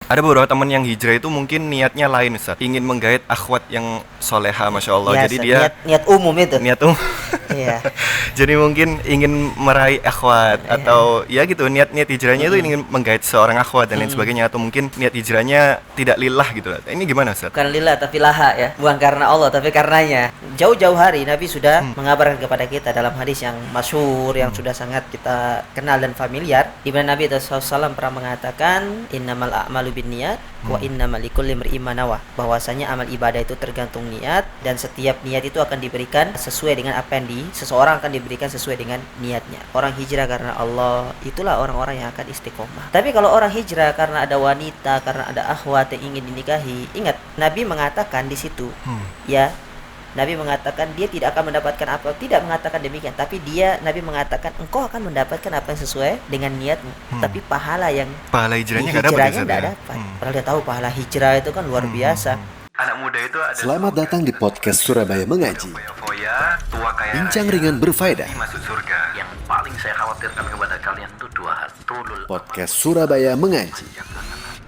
Ada beberapa teman yang hijrah itu mungkin niatnya lain, Ustaz. Ingin menggait akhwat yang soleha, Masya Allah. Biasa, Jadi dia niat umum itu. niat Iya. jadi mungkin ingin meraih akhwat atau ya gitu, niat hijrahnya itu ingin menggait seorang akhwat dan lain sebagainya, atau mungkin niat hijrahnya tidak lillah gitu. Ini gimana, Ustaz? Bukan lillah tapi laha ya, bukan karena Allah tapi karenanya. Jauh-jauh hari Nabi sudah mengabarkan kepada kita dalam hadis yang masyhur, yang sudah sangat kita kenal dan familiar, di mana Nabi SAW pernah mengatakan innamal a'malu binniyat wa innamal likulli imri'in ma nawa, bahwasanya amal ibadah itu tergantung niat dan setiap niat itu akan diberikan sesuai dengan apa yang seseorang akan diberikan sesuai dengan niatnya. Orang hijrah karena Allah, itulah orang-orang yang akan istiqomah. Tapi kalau orang hijrah karena ada wanita, karena ada akhwat yang ingin dinikahi, ingat Nabi mengatakan di situ, ya, Nabi mengatakan dia tidak akan mendapatkan apa, tidak mengatakan demikian, tapi Nabi mengatakan engkau akan mendapatkan apa yang sesuai dengan niatmu, tapi pahala hijrahnya nggak dapat. Padahal dia tahu pahala hijrah itu kan luar biasa. Anak muda itu ada. Selamat datang di podcast Surabaya Mengaji. Bincang ringan berfaedah. Masuk surga. Yang paling saya khawatirkan kepada kalian itu dua hal. Podcast Surabaya Mengaji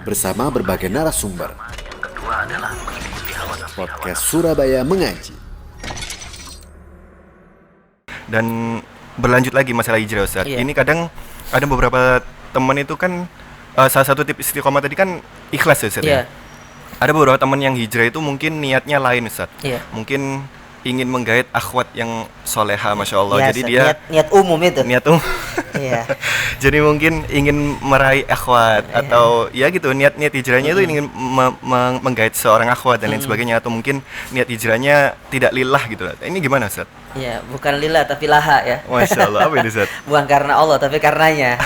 bersama berbagai narasumber. Yang kedua adalah mengikuti hawa nafsu. Podcast Surabaya Mengaji. Dan berlanjut lagi masalah hijrah, Ustaz. Iya. Ini kadang ada beberapa teman itu kan salah satu tip istiqomah tadi kan ikhlas ya, Ustaz. Iya. Ada beberapa teman yang hijrah itu mungkin niatnya lain, Ustaz. Iya. Mungkin ingin menggait akhwat yang soleha, Masya Allah. Biasa, Jadi dia niat umum itu. Iya. Jadi mungkin ingin meraih akhwat atau ya gitu, niat hijrahnya itu ingin menggait seorang akhwat dan lain sebagainya, atau mungkin niat hijrahnya tidak lillah gitu. Ini gimana, Ustaz? Ya, bukan lillah tapi laha ya. Masya Allah, apa ini, Ustaz? Bukan karena Allah tapi karenanya.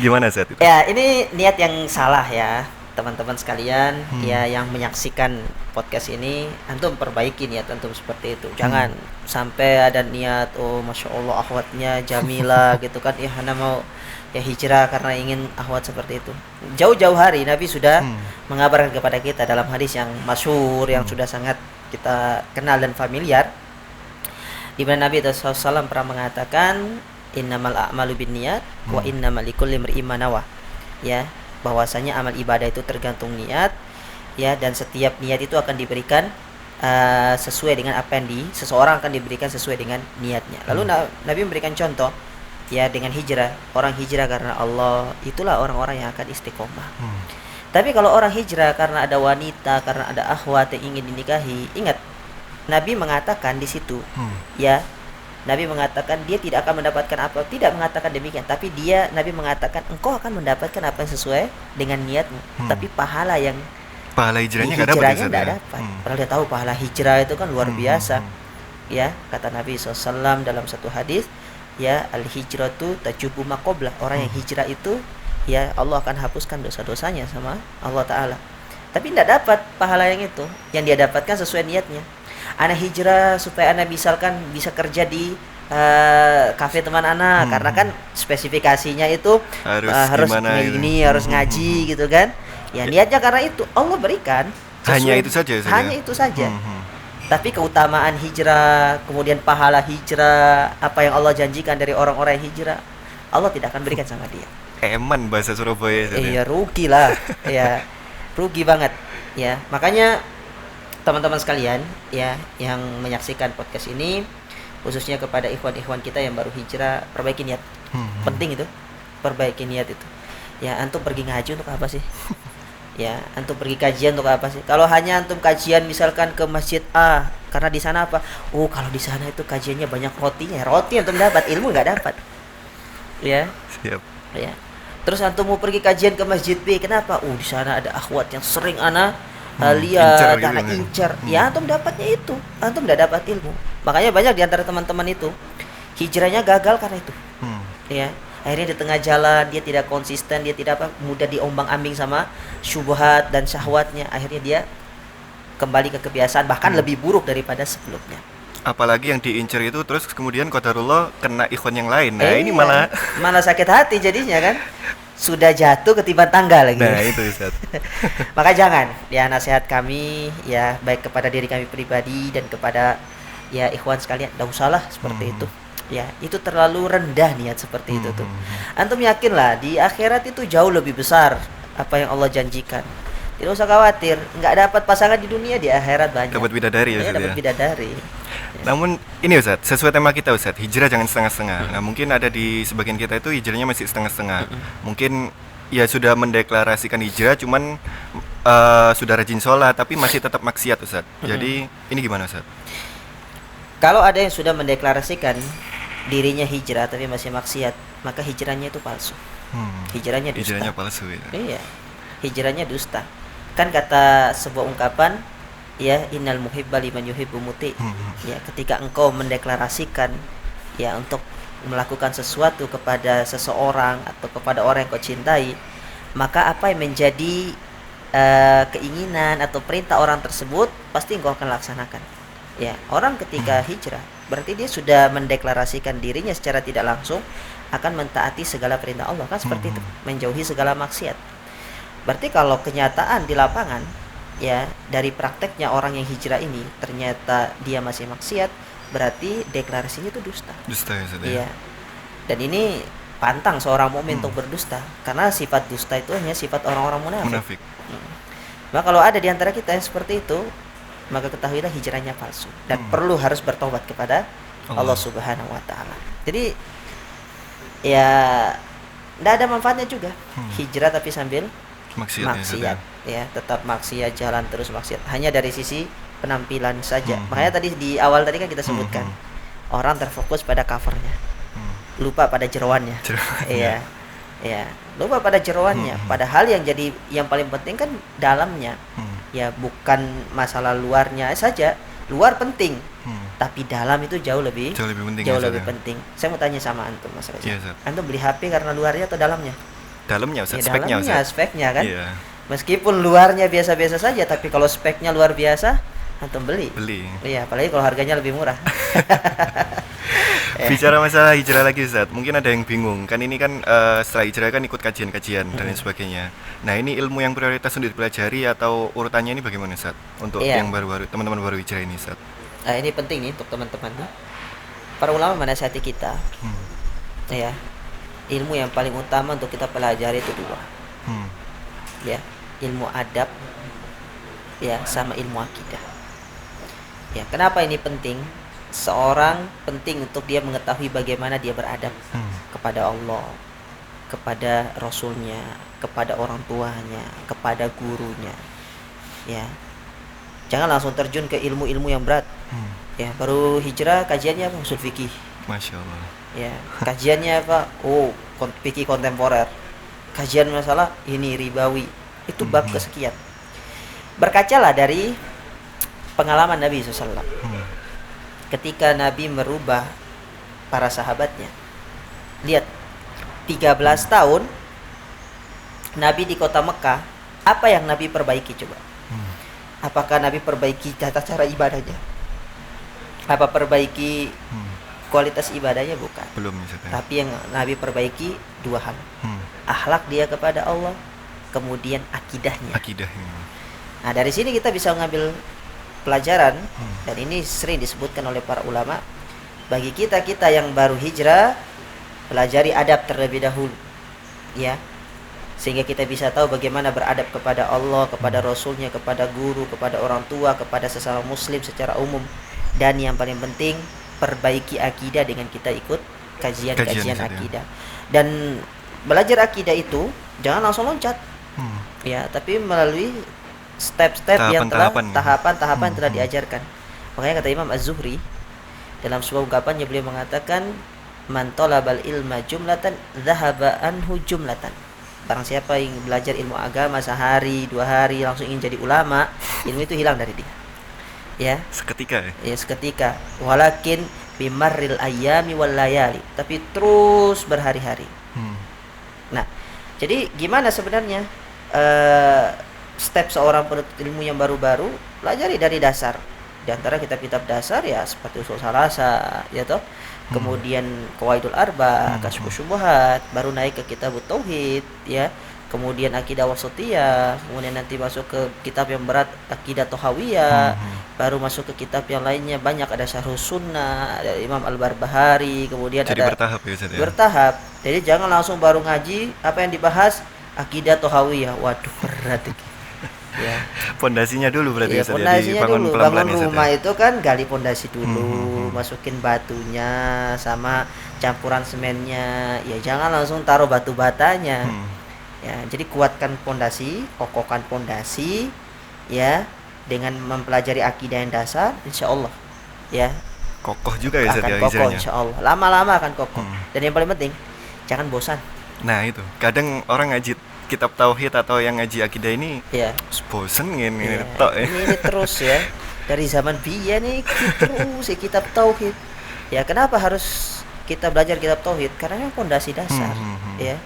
Gimana, Ustaz? Itu? Ya, ini niat yang salah ya, teman-teman sekalian ya yang menyaksikan podcast ini. Antum perbaiki niat antum seperti itu. Jangan sampai ada niat, oh Masya Allah akhwatnya Jamila gitu kan, ya Hana mau ya hijrah karena ingin akhwat seperti itu. Jauh-jauh hari Nabi sudah mengabarkan kepada kita dalam hadis yang masyhur, yang sudah sangat kita kenal dan familiar, di mana Nabi SAW pernah mengatakan innamal a'malu binniyat wa innamal likulli imri'in ma nawa, ya, bahwasanya amal ibadah itu tergantung niat, ya, dan setiap niat itu akan diberikan sesuai dengan apa yang seseorang akan diberikan sesuai dengan niatnya. Lalu Nabi memberikan contoh ya dengan hijrah. Orang hijrah karena Allah, itulah orang-orang yang akan istiqomah. Tapi kalau orang hijrah karena ada wanita, karena ada akhwat yang ingin dinikahi, ingat Nabi mengatakan di situ, ya, Nabi mengatakan dia tidak akan mendapatkan apa, tidak mengatakan demikian, tapi Nabi mengatakan engkau akan mendapatkan apa yang sesuai dengan niatmu, tapi pahala hijrahnya nggak dapat. Padahal dia tahu pahala hijrah itu kan luar biasa. Ya, kata Nabi SAW dalam satu hadis, ya, al hijratu tajubu maqoblah, orang yang hijrah itu ya Allah akan hapuskan dosa-dosanya sama Allah Ta'ala. Tapi tidak dapat pahala yang itu, yang dia dapatkan sesuai niatnya. Anak hijrah supaya anak misalkan bisa kerja di kafe teman anak, karena kan spesifikasinya itu harus ini, harus ngaji gitu kan. Ya niatnya karena itu Allah berikan hanya itu saja. Tapi keutamaan hijrah, kemudian pahala hijrah, apa yang Allah janjikan dari orang-orang yang hijrah, Allah tidak akan berikan sama dia. Eman bahasa Surabaya. Iya, rugi lah. Ya, rugi banget. Ya, makanya teman-teman sekalian ya yang menyaksikan podcast ini, khususnya kepada ikhwan-ikhwan kita yang baru hijrah, perbaiki niat. Penting itu, perbaiki niat itu. Ya, antum pergi ngaji untuk apa sih? Ya, antum pergi kajian untuk apa sih? Kalau hanya antum kajian misalkan ke masjid A, karena di sana apa? Oh, kalau di sana itu kajiannya banyak rotinya. Roti antum dapat, ilmu nggak dapat. Ya. Siap. Ya. Terus antum mau pergi kajian ke masjid B, kenapa? Oh, di sana ada akhwat yang sering lihat, anak incar. Ya, antum dapatnya itu. Antum nggak dapat ilmu. Makanya banyak di antara teman-teman itu hijrahnya gagal karena itu. Ya. Akhirnya di tengah jalan dia tidak konsisten, dia tidak mudah diombang-ambing sama syubhat dan syahwatnya. Akhirnya dia kembali ke kebiasaan, bahkan lebih buruk daripada sebelumnya. Apalagi yang diincar itu terus kemudian qadarullah kena ikhwan yang lain. Nah, ini malah sakit hati jadinya kan. Sudah jatuh ketiban tangga lagi. Nah, itu Ustaz. Maka jangan, ya, nasihat kami ya baik kepada diri kami pribadi dan kepada ya ikhwan sekalian, enggak usahlah seperti itu. Ya, itu terlalu rendah niat seperti itu tuh. Antum yakinlah di akhirat itu jauh lebih besar apa yang Allah janjikan. Tidak usah khawatir, nggak dapat pasangan di dunia, di akhirat banyak. Dapat bidadari ya, Iya, Ustaz, dapat ya? bidadari. Namun ini Ustaz, sesuai tema kita Ustaz, hijrah jangan setengah-setengah. Nah mungkin ada di sebagian kita itu hijrahnya masih setengah-setengah. Mungkin ya sudah mendeklarasikan hijrah, cuman sudah rajin sholat, tapi masih tetap maksiat Ustaz. Jadi ini gimana Ustaz? Kalau ada yang sudah mendeklarasikan dirinya hijrah tapi masih maksiat, maka hijrahnya itu palsu. Hijrahnya dusta. Hijrahnya palsu ya. Iya, hijrahnya dusta. Kan kata sebuah ungkapan, ya innal muhibba liman yuhibbu muti. Ya, ketika engkau mendeklarasikan ya untuk melakukan sesuatu kepada seseorang atau kepada orang yang kau cintai, maka apa yang menjadi keinginan atau perintah orang tersebut pasti engkau akan laksanakan. Ya, orang ketika hijrah berarti dia sudah mendeklarasikan dirinya secara tidak langsung akan mentaati segala perintah Allah, kan seperti itu, menjauhi segala maksiat. Berarti kalau kenyataan di lapangan ya dari prakteknya orang yang hijrah ini ternyata dia masih maksiat, berarti deklarasinya itu dusta. Dusta ya Ustaz. Iya. Dan ini pantang seorang mukmin untuk berdusta, karena sifat dusta itu hanya sifat orang-orang munafik. Munafik. Maka kalau ada di antara kita yang seperti itu, maka ketahuilah hijrahnya palsu dan perlu harus bertobat kepada Allah Subhanahu wa taala. Jadi ya tidak ada manfaatnya juga hijrah tapi sambil maksiat ya, tetap maksiat, jalan terus maksiat hanya dari sisi penampilan saja. Makanya tadi di awal tadi kan kita sebutkan orang terfokus pada covernya, lupa pada jeroannya. Iya, ya lupa pada jeroannya. Padahal yang paling penting kan dalamnya. Ya bukan masalah luarnya saja. Luar penting, tapi dalam itu jauh lebih penting. Saya mau tanya sama antum, Mas Reza. Iya, Ustaz. Antum beli HP karena luarnya atau dalamnya? Dalamnya Ustaz, Ya, speknya dalamnya, Ustaz. speknya kan. Iya. Meskipun luarnya biasa-biasa saja, tapi kalau speknya luar biasa, antum beli. Iya, apalagi kalau harganya lebih murah. Bicara masalah hijrah lagi Ustaz, mungkin ada yang bingung. Kan ini kan setelah hijrah kan ikut kajian-kajian dan lain sebagainya. Nah, ini ilmu yang prioritas untuk dipelajari atau urutannya ini bagaimana Ustaz? Untuk Iya. yang baru-baru, teman-teman baru hijrah ini Ustaz. Nah, ini penting nih untuk teman-teman nih. Para ulama menasihati kita. Ya. Ilmu yang paling utama untuk kita pelajari itu dua. Ya, ilmu adab ya sama ilmu akidah. Ya, kenapa ini penting? Seorang penting untuk dia mengetahui bagaimana dia beradab kepada Allah, kepada Rasulnya, kepada orang tuanya, kepada gurunya. Ya, jangan langsung terjun ke ilmu-ilmu yang berat. Ya, baru hijrah kajiannya apa? Usul fikih. Masya Allah. Ya, kajiannya apa? Fikih kontemporer. Kajian masalah ini ribawi. Itu bab kesekian. Berkacalah dari pengalaman Nabi SAW. Ketika Nabi merubah para sahabatnya. Lihat, 13 tahun Nabi di kota Mekah, apa yang Nabi perbaiki coba? Apakah Nabi perbaiki tata cara ibadahnya? Apa perbaiki kualitas ibadahnya? Bukan. Belum Ustaz. Tapi yang Nabi perbaiki dua hal. Akhlak dia kepada Allah, kemudian akidahnya. Akidah ini. Nah, dari sini kita bisa mengambil pelajaran dan ini sering disebutkan oleh para ulama. Bagi kita yang baru hijrah, pelajari adab terlebih dahulu. Ya. Sehingga kita bisa tahu bagaimana beradab kepada Allah, kepada Rasulnya, kepada guru, kepada orang tua, kepada sesama muslim secara umum. Dan yang paling penting, perbaiki akidah dengan kita ikut kajian-kajian akidah. Dan belajar akidah itu jangan langsung loncat. Ya, tapi melalui step-step yang telah tahapan-tahapan yang telah diajarkan. Makanya kata Imam Az-Zuhri dalam sebuah ungkapannya, beliau mengatakan man talabal ilma jumlatan dhahaba anhu jumlatan. Barang siapa yang belajar ilmu agama sehari, 2 hari langsung ingin jadi ulama, ilmu itu hilang dari dia. Ya, Seketika ya. ya seketika. Walakin bimarril ayyami wal layali, tapi terus berhari-hari. Nah, jadi gimana sebenarnya step seorang penuntut ilmu yang baru-baru? Pelajari dari dasar. Di antara kitab-kitab dasar ya seperti Ushul Salasa, ya toh. Kemudian Qawaidul Arba, Kasyfus Syubhat, baru naik ke Kitabut Tauhid, ya. Kemudian Akidah Wasithiyah, kemudian nanti masuk ke kitab yang berat Akidah Tahawiyah, baru masuk ke kitab yang lainnya banyak, ada Syarhus Sunnah, ada Imam Al-Barbahari, kemudian Jadi ada bertahap ya Ustaz ya. bertahap. Jadi jangan langsung baru ngaji apa yang dibahas Akidah Tohawiyah, waduh berat itu. Ya. Pondasinya dulu berarti Iya, Ustaz, ya, pondasinya dibangun dulu, pelan-pelan bangun ya, Ustaz, rumah ya. itu kan gali pondasi dulu, masukin batunya sama campuran semennya. Ya jangan langsung taruh batu batanya. Hmm. Ya, jadi kuatkan pondasi, kokohkan pondasi, ya, dengan mempelajari akidah yang dasar, insya Allah, ya, Kokoh juga ya Ustaz, akan ya kokoh, hijrahnya. insya Allah. Lama-lama akan kokoh. Hmm. Dan yang paling penting, jangan bosan. Nah itu, kadang orang ngaji kitab tauhid atau yang ngaji akidah ini Ya, bosen ini ya. tok ya. Ini terus ya, dari zaman biyen nih terus ya kitab tauhid. Ya, kenapa harus kita belajar kitab tauhid? Karena ini pondasi dasar, ya.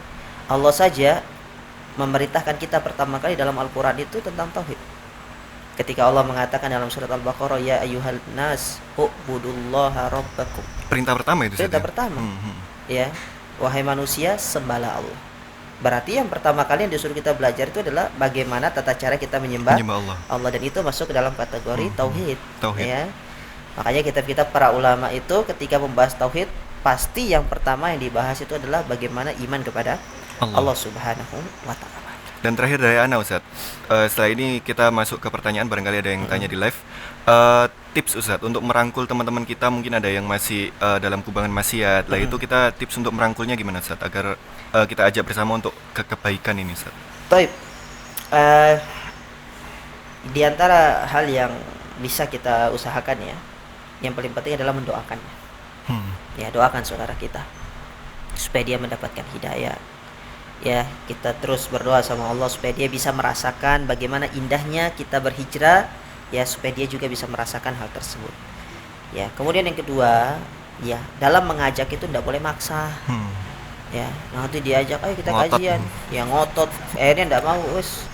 Allah saja memerintahkan kita pertama kali dalam Al-Quran itu tentang tauhid. Ketika Allah mengatakan dalam surat Al-Baqarah, ya ayyuhal nas u'budullaha rabbakum. Perintah pertama itu Ustaz, Perintah ya? pertama. Hmm. Ya, wahai manusia, sembahlah Allah. Berarti yang pertama kali yang disuruh kita belajar itu adalah bagaimana tata cara kita menyembah Menyembah Allah. dan itu masuk ke dalam kategori tauhid. Tauhid. Ya. Makanya kitab-kitab para ulama itu ketika membahas tauhid, pasti yang pertama yang dibahas itu adalah bagaimana iman kepada Allah Subhanahu wa taala. Dan terakhir dari Ana Ustaz, setelah ini kita masuk ke pertanyaan, barangkali ada yang tanya di live. Tips Ustaz untuk merangkul teman-teman kita, mungkin ada yang masih dalam kubangan maksiat. Lah itu kita tips untuk merangkulnya gimana Ustaz, agar kita ajak bersama untuk kebaikan ini Ustaz. Baik. Di antara hal yang bisa kita usahakan ya, yang paling penting adalah mendoakannya. Ya, doakan saudara kita supaya dia mendapatkan hidayah. Ya, kita terus berdoa sama Allah supaya dia bisa merasakan bagaimana indahnya kita berhijrah, ya, supaya dia juga bisa merasakan hal tersebut. Ya, kemudian yang kedua, ya, dalam mengajak itu tidak boleh maksa. Ya, nanti diajak, ayo kita Ngotot. kajian, ya ngotot, akhirnya tidak mau, wes,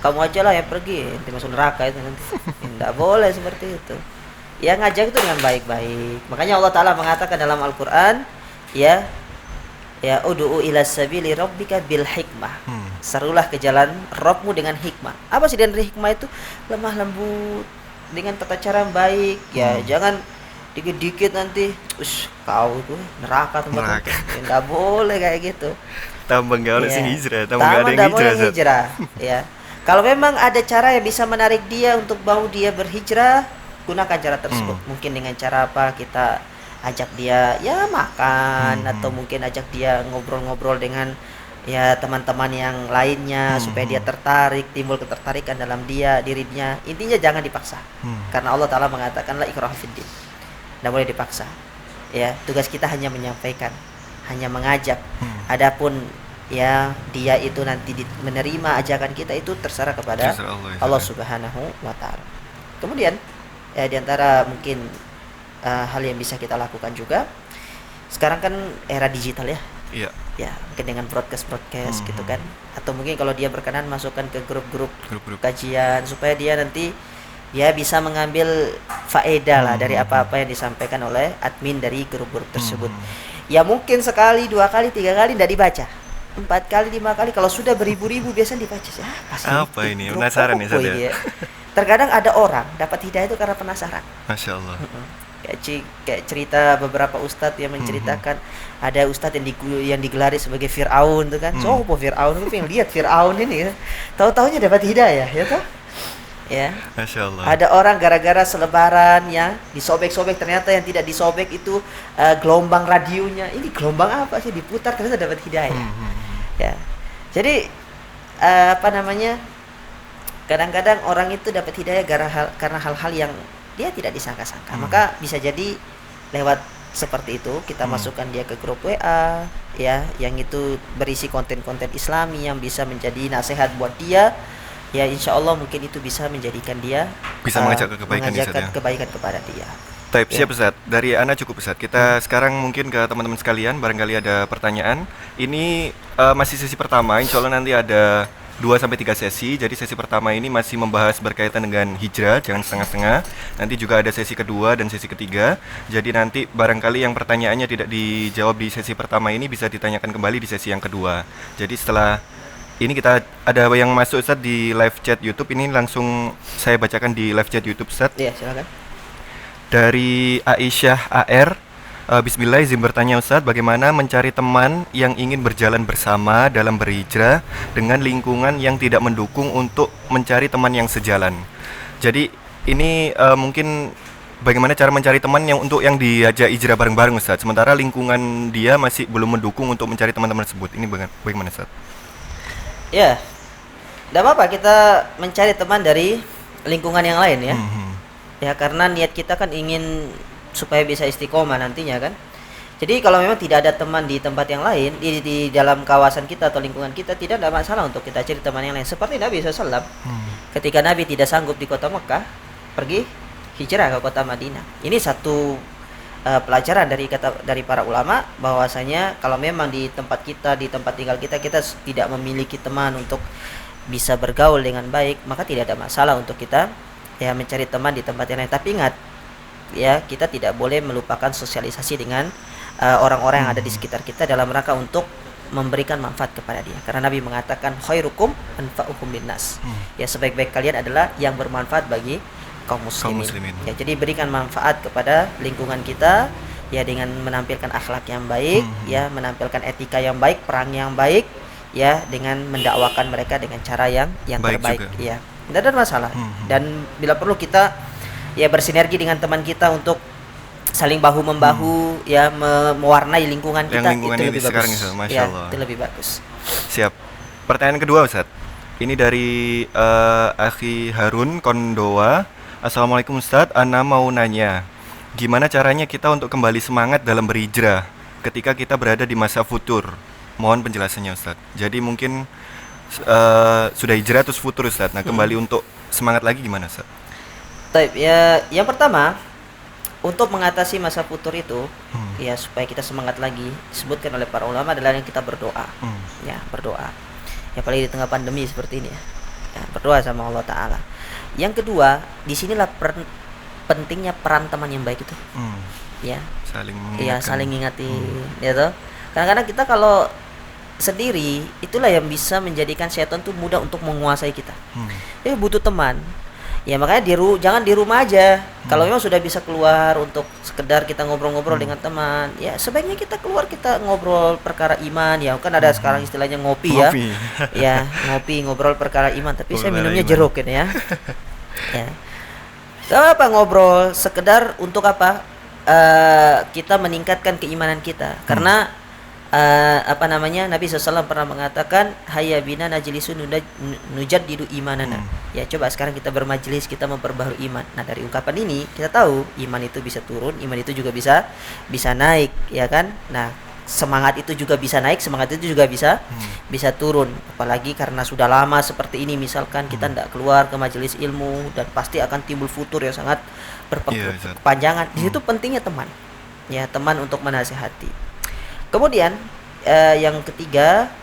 kamu aja lah yang pergi, nanti masuk neraka itu nanti. Tidak boleh seperti itu. Ya, ngajak itu dengan baik-baik. Makanya Allah Ta'ala mengatakan dalam Al-Quran, ya, ud'u ila sabili rabbika bil hikmah. Serulah ke jalan Rabbmu dengan hikmah. Apa sih dengan hikmah itu? Lemah lembut, dengan tata cara yang baik. Ya, jangan dikit-dikit nanti, kau itu neraka tempat. Enggak boleh kayak gitu. Tambah enggak ada Ya. sing hijrah, tambah enggak ada yang Tambah hijrah Ustaz. hijrah. Ya. Kalau memang ada cara yang bisa menarik dia untuk mau dia berhijrah, gunakan cara tersebut. Mungkin dengan cara apa? Kita ajak dia ya makan, atau mungkin ajak dia ngobrol-ngobrol dengan ya teman-teman yang lainnya supaya dia tertarik, timbul ketertarikan dalam dirinya. Intinya jangan dipaksa. Karena Allah Ta'ala mengatakan la ikraha fiddin. Tidak boleh dipaksa. Ya, tugas kita hanya menyampaikan, hanya mengajak. Adapun ya dia itu nanti menerima ajakan kita itu terserah kepada Terserah Allah, ya, Allah Ustaz. Subhanahu wa taala. Kemudian ya diantara mungkin hal yang bisa kita lakukan juga, sekarang kan era digital ya. Iya. Ya, mungkin dengan broadcast gitu kan. Atau mungkin kalau dia berkenan masukkan ke grup-grup Grup-grup. kajian supaya dia nanti ya bisa mengambil faedah lah dari apa-apa yang disampaikan oleh admin dari grup-grup tersebut. Ya mungkin sekali, 2 kali, 3 kali tidak dibaca. 4 kali, 5 kali, kalau sudah beribu-ribu biasanya dibaca. Apa ini? Penasaran nih, Ustaz, ya? Terkadang ada orang dapat hidayah itu karena penasaran. Masya Allah. Kayak cerita beberapa ustadz yang menceritakan ada ustadz yang digelari sebagai Fir'aun tuh kan. So, Fir'aun, aku pengen lihat Fir'aun ini kan. Tahu-taunya dapat hidayah, ya toh? Ya. Masya Allah. Ada orang gara-gara selebaran yang disobek-sobek, ternyata yang tidak disobek itu gelombang radionya. Ini gelombang apa sih, diputar ternyata dapat hidayah. Ya. Jadi kadang-kadang orang itu dapat hidayah karena hal-hal yang dia tidak disangka-sangka. Maka bisa jadi lewat seperti itu kita masukkan dia ke grup WA ya, yang itu berisi konten-konten Islami yang bisa menjadi nasihat buat dia. Ya, insya Allah mungkin itu bisa menjadikan dia Bisa mengajak ke kebaikan, mengajarkan Ustaz, ya? kebaikan kepada dia. Taib, Ya. siap Ustaz. Dari Ana cukup Ustaz. Kita sekarang mungkin ke teman-teman sekalian, barangkali ada pertanyaan. Ini masih sesi pertama, insya Allah nanti ada 2-3 sesi. Jadi sesi pertama ini masih membahas berkaitan dengan hijrah, jangan setengah-setengah. Nanti juga ada sesi kedua dan sesi ketiga. Jadi nanti barangkali yang pertanyaannya tidak dijawab di sesi pertama ini bisa ditanyakan kembali di sesi yang kedua. Jadi setelah ini kita ada yang masuk Ustaz di live chat YouTube, ini langsung saya bacakan di live chat YouTube Ustaz. Iya, silakan. Dari Aisyah AR, Bismillah, izin bertanya Ustadz, bagaimana mencari teman yang ingin berjalan bersama dalam berhijrah dengan lingkungan yang tidak mendukung untuk mencari teman yang sejalan. Jadi ini mungkin bagaimana cara mencari teman yang diajak hijrah bareng-bareng Ustadz, sementara lingkungan dia masih belum mendukung untuk mencari teman-teman tersebut. Ini bagaimana Ustadz? Ya, tidak apa-apa kita mencari teman dari lingkungan yang lain ya. Ya karena niat kita kan ingin supaya bisa istiqomah nantinya kan. Jadi kalau memang tidak ada teman di tempat yang lain, di dalam kawasan kita atau lingkungan kita, tidak ada masalah untuk kita cari teman yang lain. Seperti Nabi SAW, ketika Nabi tidak sanggup di kota Mekah, pergi hijrah ke kota Madinah. Ini satu pelajaran dari para ulama, bahwasanya kalau memang di tempat kita, di tempat tinggal kita tidak memiliki teman untuk bisa bergaul dengan baik, maka tidak ada masalah untuk kita ya mencari teman di tempat yang lain. Tapi ingat ya, kita tidak boleh melupakan sosialisasi dengan orang-orang yang ada di sekitar kita dalam rangka untuk memberikan manfaat kepada dia. Karena Nabi mengatakan khairukum anfa'uhum linnas. Ya, sebaik-baik kalian adalah yang bermanfaat bagi kaum muslimin. Ya, jadi berikan manfaat kepada lingkungan kita ya dengan menampilkan akhlak yang baik, ya menampilkan etika yang baik, perang yang baik, ya dengan mendakwakan mereka dengan cara yang baik terbaik juga. ya. Tidak ada masalah. Dan bila perlu kita ya bersinergi dengan teman kita untuk saling bahu membahu ya mewarnai lingkungan kita, lingkungan itu ini lebih sekarang bagus. Masya Ya, Allah. itu lebih bagus. Siap. Pertanyaan kedua Ustadz, ini dari Akhi Harun Kondoa. Assalamualaikum Ustadz, Ana mau nanya, gimana caranya kita untuk kembali semangat dalam berhijrah ketika kita berada di masa futur? Mohon penjelasannya Ustadz. Jadi mungkin sudah hijrah terus futur Ustadz. Nah, kembali untuk semangat lagi gimana Ustadz? Baik, ya yang pertama untuk mengatasi masa futur itu ya supaya kita semangat lagi, disebutkan oleh para ulama adalah yang kita berdoa. Ya, berdoa. Ya apalagi di tengah pandemi seperti ini ya. Ya, berdoa sama Allah Ta'ala. Yang kedua, disinilah pentingnya peran teman yang baik itu. Ya, Saling iya mengingatkan. saling ngingatin, ya toh. Kadang-kadang kita kalau sendiri, itulah yang bisa menjadikan setan tuh mudah untuk menguasai kita. Ya butuh teman. Ya makanya jangan di rumah aja. Kalau memang sudah bisa keluar untuk sekedar kita ngobrol-ngobrol dengan teman, ya sebaiknya kita keluar, kita ngobrol perkara iman. Ya kan ada sekarang istilahnya ngopi ya. Ya ngopi, ngobrol perkara iman. Tapi saya minumnya jeruk ini ya. Ya. Gak apa ngobrol sekedar untuk apa? Kita meningkatkan keimanan kita. Karena Nabi SAW pernah mengatakan hayya bina najlisun nujaddidu imanana. Ya coba sekarang kita bermajelis, kita memperbaharui iman. Nah dari ungkapan ini kita tahu iman itu bisa turun, iman itu juga bisa naik, ya kan? Nah semangat itu juga bisa naik, semangat itu juga bisa turun. Apalagi karena sudah lama seperti ini, misalkan kita tidak keluar ke majelis ilmu dan pasti akan timbul futur yang sangat berkepanjangan. Di situ pentingnya teman, ya teman untuk menasihati. Kemudian yang ketiga,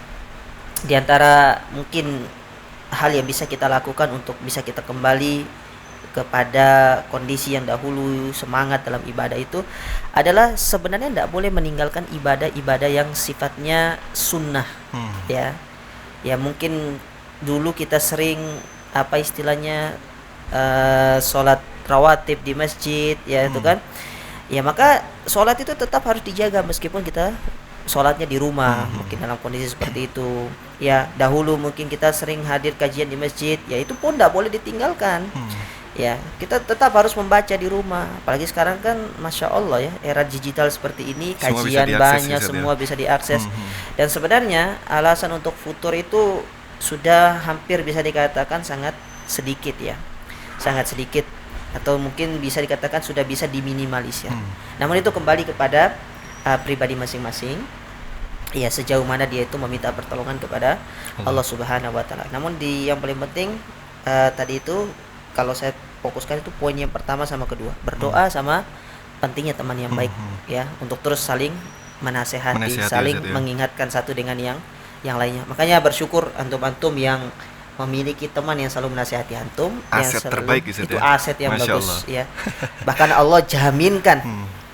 diantara mungkin hal yang bisa kita lakukan untuk bisa kita kembali kepada kondisi yang dahulu, semangat dalam ibadah itu adalah sebenarnya tidak boleh meninggalkan ibadah-ibadah yang sifatnya sunnah. Ya mungkin dulu kita sering apa istilahnya sholat rawatib di masjid ya itu kan. Ya maka sholat itu tetap harus dijaga meskipun kita sholatnya di rumah, mungkin dalam kondisi seperti itu. Ya dahulu mungkin kita sering hadir kajian di masjid, ya itu pun tidak boleh ditinggalkan. Ya kita tetap harus membaca di rumah. Apalagi sekarang kan Masya Allah ya, era digital seperti ini, kajian banyak, semua bisa diakses. Dan sebenarnya alasan untuk futur itu sudah hampir bisa dikatakan sangat sedikit ya, sangat sedikit, atau mungkin bisa dikatakan sudah bisa diminimalisir. Namun itu kembali kepada pribadi masing-masing, ya sejauh mana dia itu meminta pertolongan kepada Allah Subhanahu wa Ta'ala. Namun yang paling penting tadi itu kalau saya fokuskan itu poin yang pertama sama kedua, berdoa sama pentingnya teman yang baik ya untuk terus saling menasehati saling mengingatkan satu dengan yang lainnya. Makanya bersyukur antum-antum yang memiliki teman yang selalu menasihati antum, aset yang terbaik itu aset yang Masya bagus Allah. ya. Bahkan Allah jaminkan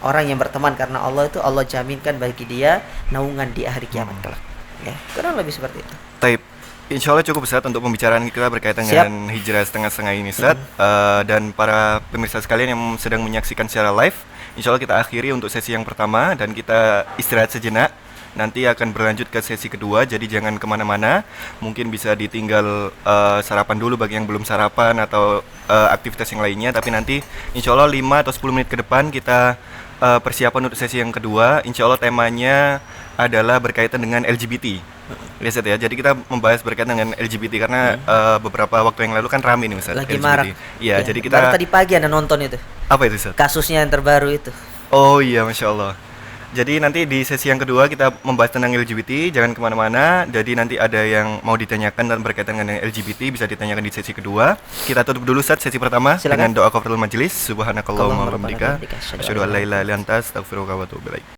orang yang berteman karena Allah itu Allah jaminkan bagi dia naungan di hari kiamat kelak. Ya, kurang lebih seperti itu. Taib. Insya Allah cukup Ustadz untuk pembicaraan kita berkaitan dengan hijrah setengah-setengah ini Ustadz. Dan para pemirsa sekalian yang sedang menyaksikan secara live, insya Allah kita akhiri untuk sesi yang pertama dan kita istirahat sejenak. Nanti akan berlanjut ke sesi kedua, jadi jangan kemana-mana. Mungkin bisa ditinggal sarapan dulu bagi yang belum sarapan atau aktivitas yang lainnya. Tapi nanti insya Allah 5 atau 10 menit ke depan kita persiapan untuk sesi yang kedua. Insya Allah temanya adalah berkaitan dengan LGBT. Lihat ya, jadi kita membahas berkaitan dengan LGBT karena beberapa waktu yang lalu kan rame nih Ustaz. Lagi LGBT. marak. Iya, jadi kita baru tadi pagi ada nonton itu. Apa itu Ustaz? Kasusnya yang terbaru itu. Oh iya, Masya Allah. Jadi nanti di sesi yang kedua kita membahas tentang LGBT, jangan kemana-mana. Jadi nanti ada yang mau ditanyakan dan berkaitan dengan LGBT bisa ditanyakan di sesi kedua. Kita tutup dulu Ustaz sesi pertama. Silakan. dengan doa kafaratul majelis. Subhanakallahumma wa bihamdika Allahumma asyhadu an la ilaha illa anta astaghfiruka wa atubu ilaik.